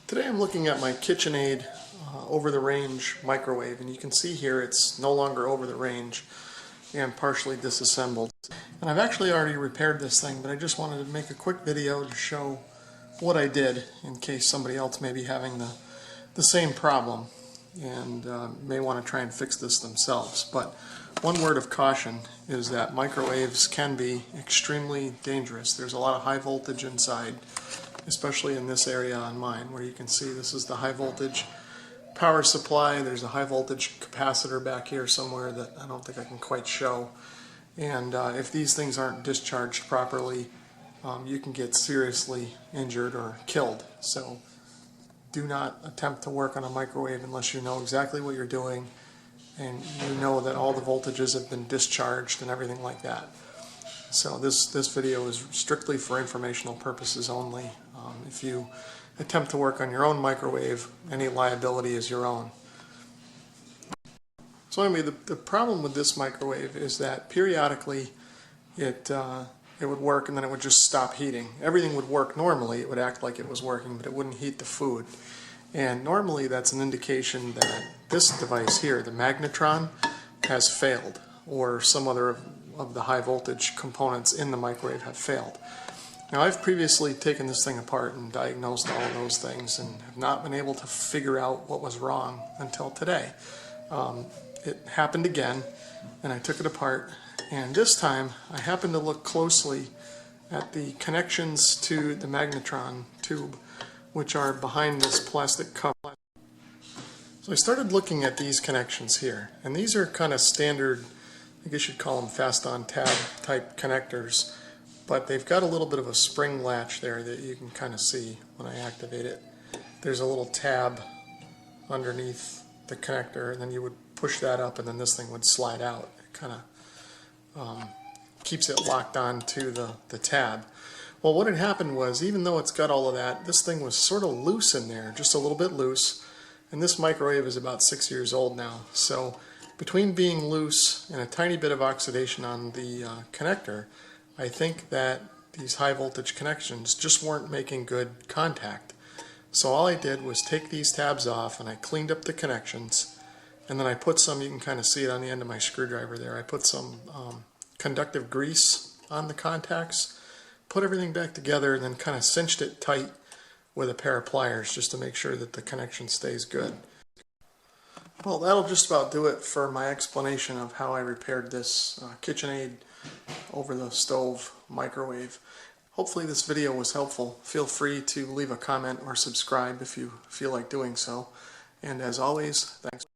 Today I'm looking at my KitchenAid over-the-range microwave, and you can see here it's no longer over the range and partially disassembled. And I've actually already repaired this thing, but I just wanted to make a quick video to show what I did in case somebody else may be having the same problem and may want to try and fix this themselves. But one word of caution is that microwaves can be extremely dangerous. There's a lot of high voltage inside, especially in this area on mine, where you can see this is the high voltage power supply. There's a high voltage capacitor back here somewhere that I don't think I can quite show. And if these things aren't discharged properly, you can get seriously injured or killed. So do not attempt to work on a microwave unless you know exactly what you're doing and you know that all the voltages have been discharged and everything like that. So this video is strictly for informational purposes only. If you attempt to work on your own microwave, any liability is your own. So anyway, the problem with this microwave is that periodically it would work and then it would just stop heating. Everything would work normally, it would act like it was working, but it wouldn't heat the food. And normally that's an indication that this device here, the magnetron, has failed, or some other of the high voltage components in the microwave have failed. Now, I've previously taken this thing apart and diagnosed all of those things and have not been able to figure out what was wrong until today. It happened again, and I took it apart, and this time I happened to look closely at the connections to the magnetron tube, which are behind this plastic cover. So I started looking at these connections here, and these are kind of standard, I guess you'd call them fast-on tab type connectors, but they've got a little bit of a spring latch there that you can kind of see when I activate it. There's a little tab underneath the connector, and then you would push that up and then this thing would slide out. It kind of keeps it locked on to the tab. Well, what had happened was, even though it's got all of that, this thing was sort of loose in there, just a little bit loose, and this microwave is about 6 years old now. So between being loose and a tiny bit of oxidation on the connector, I think that these high voltage connections just weren't making good contact. So all I did was take these tabs off and I cleaned up the connections, and then I put some, you can kind of see it on the end of my screwdriver there, I put some conductive grease on the contacts, put everything back together, and then kind of cinched it tight with a pair of pliers just to make sure that the connection stays good. Well, that'll just about do it for my explanation of how I repaired this KitchenAid over the stove microwave. Hopefully this video was helpful. Feel free to leave a comment or subscribe if you feel like doing so. And as always, thanks.